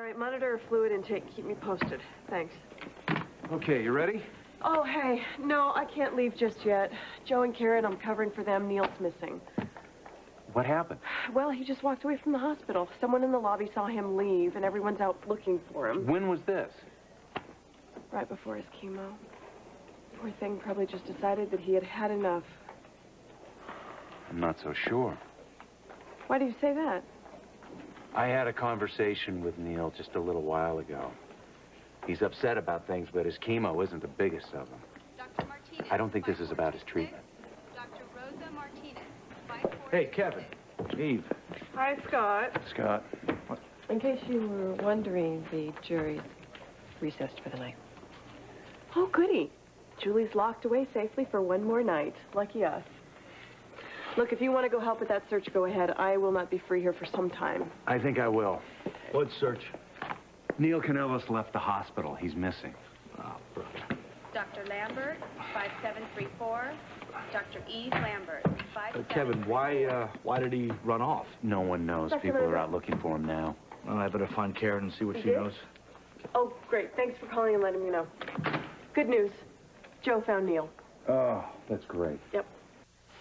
All right, monitor fluid intake. Keep me posted. Thanks. Okay, you ready? Oh, hey. No, I can't leave just yet. Joe and Karen, I'm covering for them. Neil's missing. What happened? Well, he just walked away from the hospital. Someone in the lobby saw him leave, and everyone's out looking for him. When was this? Right before his chemo. Poor thing probably just decided that he had had enough. I'm not so sure. Why do you say that? I had a conversation with Neil just a little while ago. He's upset about things, but his chemo isn't the biggest of them. Dr. Martinez, I don't think this is about his treatment. Dr. Rosa Martinez, Hey, Kevin. Eve. Hi, Scott. Scott. What? In case you were wondering, the jury's recessed for the night. Oh, goody. Julie's locked away safely for one more night. Lucky us. Look, if you want to go help with that search, go ahead. I will not be free here for some time. I think I will. What search? Neil Canellis left the hospital. He's missing. Oh, brother. Dr. Lambert, 5734. Dr. Eve Lambert, 5734. Kevin, why did he run off? No one knows. People are out looking for him now. Well, I better find Karen and see what she did? knows. Oh, great. Thanks for calling and letting me know. Good news. Joe found Neil. Oh, that's great. Yep.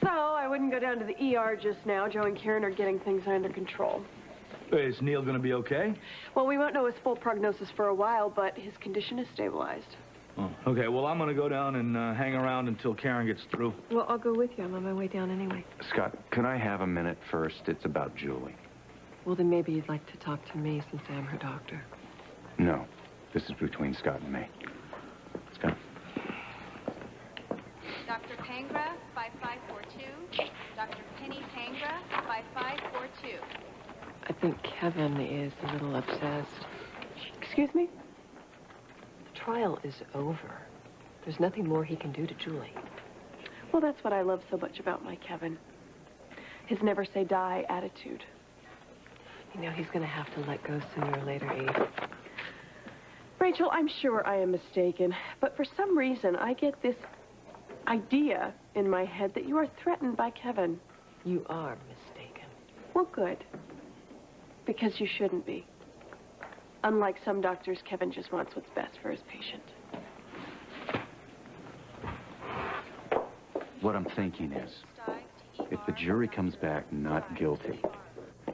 So, I wouldn't go down to the ER just now. Joe and Karen are getting things under control. Is Neil going to be okay? Well, we won't know his full prognosis for a while, but his condition is stabilized. Oh, okay, well, I'm going to go down and hang around until Karen gets through. Well, I'll go with you. I'm on my way down anyway. Scott, can I have a minute first? It's about Julie. Well, then maybe you'd like to talk to me since I'm her doctor. No. This is between Scott and me. Scott. Dr. Pangra, 5542. Dr. Penny Pangra, 5542. I think Kevin is a little obsessed. Excuse me? The trial is over. There's nothing more he can do to Julie. Well, that's what I love so much about my Kevin. His never say die attitude. You know, he's going to have to let go sooner or later, Eve. Rachel, I'm sure I am mistaken, but for some reason I get this idea in my head that you are threatened by Kevin. You are mistaken. Well, good. Because you shouldn't be. Unlike some doctors, Kevin just wants what's best for his patient. What I'm thinking is, if the jury comes back not guilty,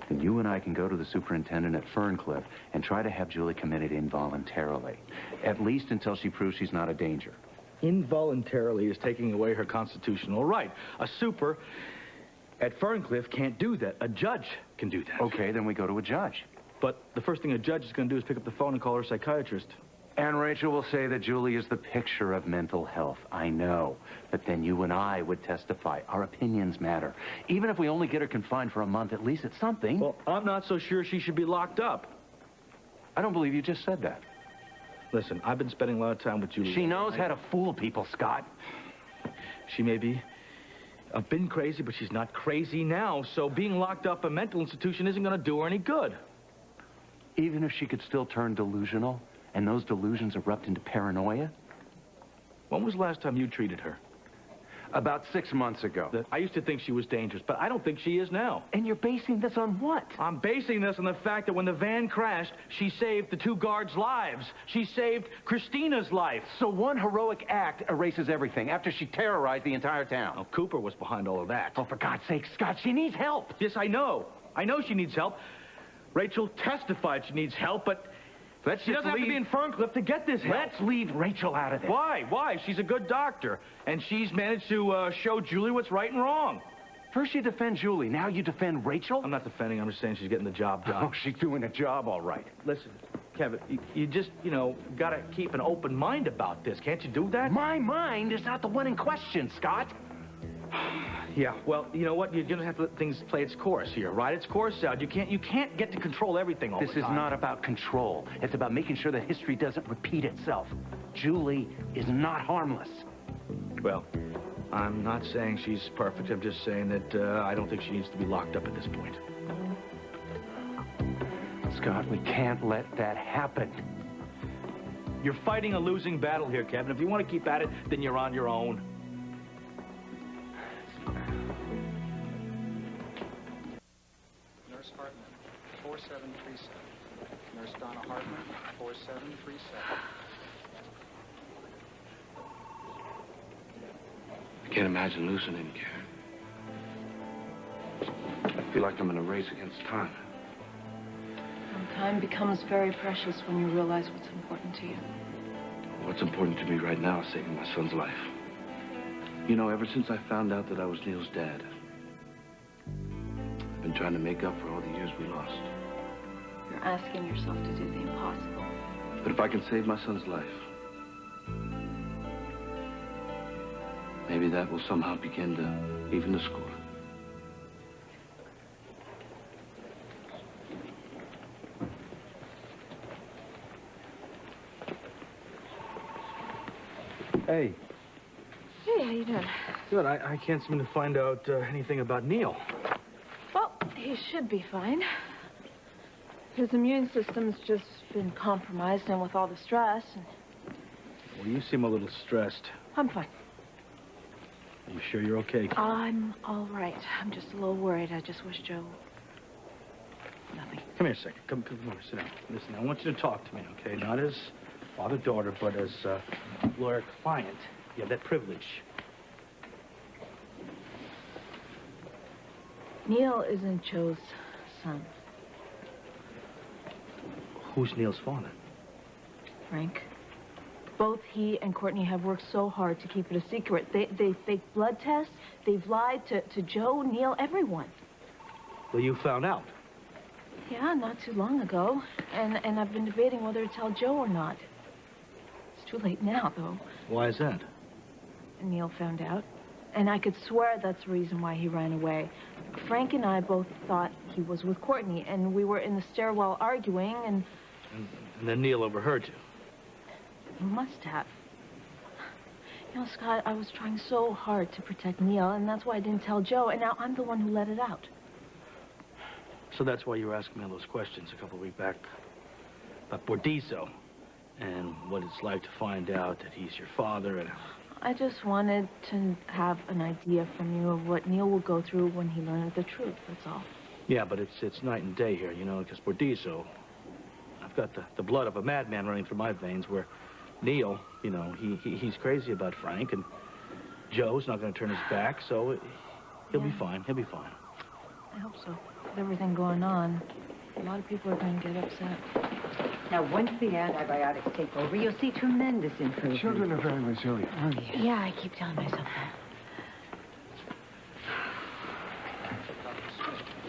then you and I can go to the superintendent at Ferncliff and try to have Julie committed involuntarily. At least until she proves she's not a danger. Involuntarily is taking away her constitutional right. A super at Ferncliff can't do that. A judge can do that. Okay, then we go to a judge. But the first thing a judge is going to do is pick up the phone and call her psychiatrist. And Rachel will say that Julie is the picture of mental health. I know. But then you and I would testify. Our opinions matter. Even if we only get her confined for a month, at least it's something. Well, I'm not so sure she should be locked up. I don't believe you just said that. Listen, I've been spending a lot of time with Julie. She knows how to fool people, Scott. She may be been crazy, but she's not crazy now. So being locked up in a mental institution isn't going to do her any good. Even if she could still turn delusional, and those delusions erupt into paranoia? When was the last time you treated her? About 6 months ago. I used to think she was dangerous, but I don't think she is now. And you're basing this on what? I'm basing this on the fact that when the van crashed, she saved the 2 guards' lives. She saved Christina's life. So one heroic act erases everything after she terrorized the entire town. Oh, Cooper was behind all of that. Oh, for God's sake, Scott, she needs help. Yes, I know. I know she needs help. Rachel testified she needs help, but she doesn't have to be in Ferncliff to get this help. Let's leave Rachel out of this. Why? Why? She's a good doctor, and she's managed to show Julie what's right and wrong. First you defend Julie, now you defend Rachel? I'm not defending, I'm just saying she's getting the job done. Oh, she's doing a job all right. Listen, Kevin, you just, gotta keep an open mind about this. Can't you do that? My mind is not the one in question, Scott. Yeah, well, you know what? You're gonna have to let things play its course here, right? Its course out. You can't get to control everything all the time. This is not about control. It's about making sure that history doesn't repeat itself. Julie is not harmless. Well, I'm not saying she's perfect. I'm just saying that I don't think she needs to be locked up at this point. Scott, we can't let that happen. You're fighting a losing battle here, Kevin. If you want to keep at it, then you're on your own. Nurse Hartman, 4737. Nurse Donna Hartman, 4737. I can't imagine losing him, Karen. I feel like I'm in a race against time. And time becomes very precious when you realize what's important to you. What's important to me right now is saving my son's life. You know, ever since I found out that I was Neil's dad, I've been trying to make up for all the years we lost. You're asking yourself to do the impossible. But if I can save my son's life, maybe that will somehow begin to even the score. Hey. Hey, how you doing? Good. I can't seem to find out anything about Neil. Well, he should be fine. His immune system's just been compromised, and with all the stress, and Well, you seem a little stressed. I'm fine. Are you sure you're okay? I'm all right. I'm just a little worried. I just wish Joe... Nothing. Come here a second. Come over, sit down. Listen, I want you to talk to me, okay? Not as father-daughter, but as lawyer-client. You have that privilege. Neil isn't Joe's son. Who's Neil's father? Frank. Both he and Courtney have worked so hard to keep it a secret. They faked blood tests. They've lied to Joe, Neil, everyone. Well, you found out. Yeah, not too long ago. And I've been debating whether to tell Joe or not. It's too late now, though. Why is that? And Neil found out. And I could swear that's the reason why he ran away. Frank and I both thought he was with Courtney, and we were in the stairwell arguing, and then Neil overheard you. he must have. You know, Scott, I was trying so hard to protect Neil, and that's why I didn't tell Joe, and now I'm the one who let it out. So that's why you were asking me all those questions a couple of weeks back about Bordizzo and what it's like to find out that he's your father and... I just wanted to have an idea from you of what Neil will go through when he learns the truth, that's all. Yeah, but it's night and day here, you know, because Bordizzo, I've got the blood of a madman running through my veins, where Neil, you know, he's crazy about Frank, and Joe's not going to turn his back, so he'll be fine. He'll be fine. I hope so. With everything going on, a lot of people are going to get upset. Now, once the antibiotics take over, you'll see tremendous improvement. Children are very resilient. Oh, yeah. Yeah, I keep telling myself that.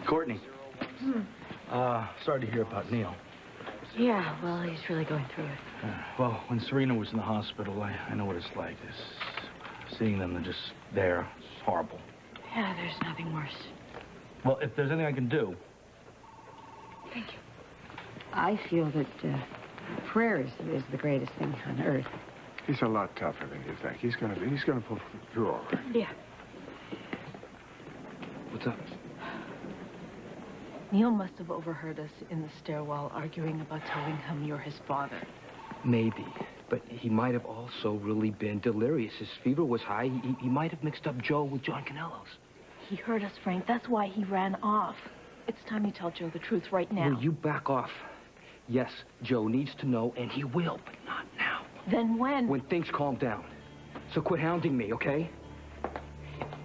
Courtney. Sorry to hear about Neil. Yeah, well, he's really going through it. Well, when Serena was in the hospital, I know what it's like. Seeing them, they're just there. It's horrible. Yeah, there's nothing worse. Well, if there's anything I can do... Thank you. I feel that prayer is the greatest thing on earth. He's a lot tougher than you think. He's gonna pull through all right. Yeah. What's up? Neil must have overheard us in the stairwell arguing about telling him you're his father. Maybe, but he might have also really been delirious. His fever was high. He might have mixed up Joe with John Canello's. He heard us, Frank. That's why he ran off. It's time you tell Joe the truth right now. Will you back off? Yes, Joe needs to know, and he will, but not now. Then when? When things calm down. So quit hounding me, okay?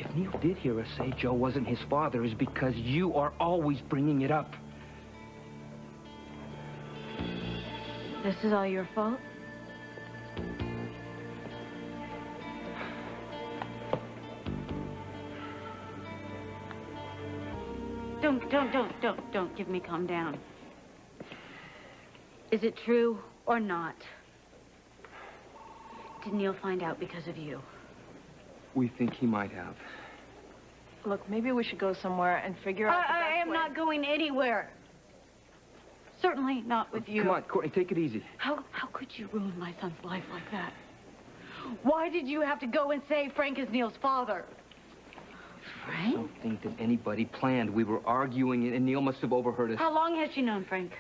If Neil did hear us say Joe wasn't his father, it's because you are always bringing it up. This is all your fault? Don't give me calm down. Is it true or not? Did Neil find out because of you? We think he might have. Look, maybe we should go somewhere and figure out the best I am way. not going anywhere. Certainly not with you. Come on, Courtney, take it easy. How could you ruin my son's life like that? Why did you have to go and say Frank is Neil's father? I don't think that anybody planned. We were arguing, and Neil must have overheard us. How long has she known Frank?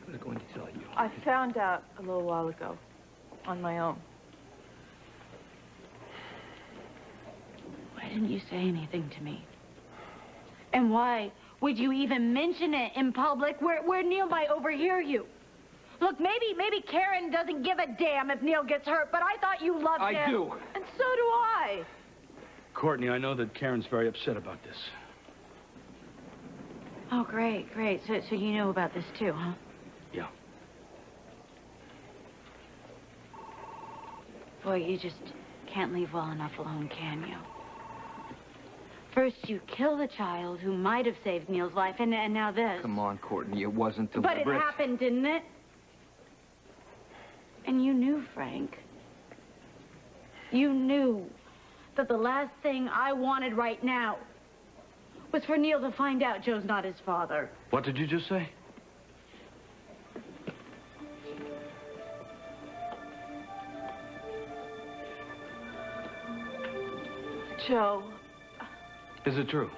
I'm not going to tell you. I found out a little while ago, on my own. Why didn't you say anything to me? And why would you even mention it in public where Neil might overhear you? Look, maybe Karen doesn't give a damn if Neil gets hurt, but I thought you loved him. I do. And so do I. Courtney, I know that Karen's very upset about this. Oh, great. So you know about this too, huh? Yeah. Boy, you just can't leave well enough alone, can you? First, you kill the child who might have saved Neil's life, and now this. Come on, Courtney, it wasn't But deliberate. it happened, didn't it? And you knew, Frank. You knew that the last thing I wanted right now was for Neil to find out Joe's not his father. What did you just say? Joe. Is it true?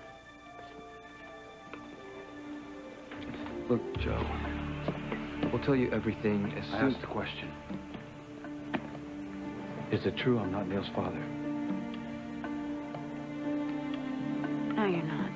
Look, Joe, we'll tell you everything as I soon... asked the question. Is it true I'm not Neil's father? No, you're not.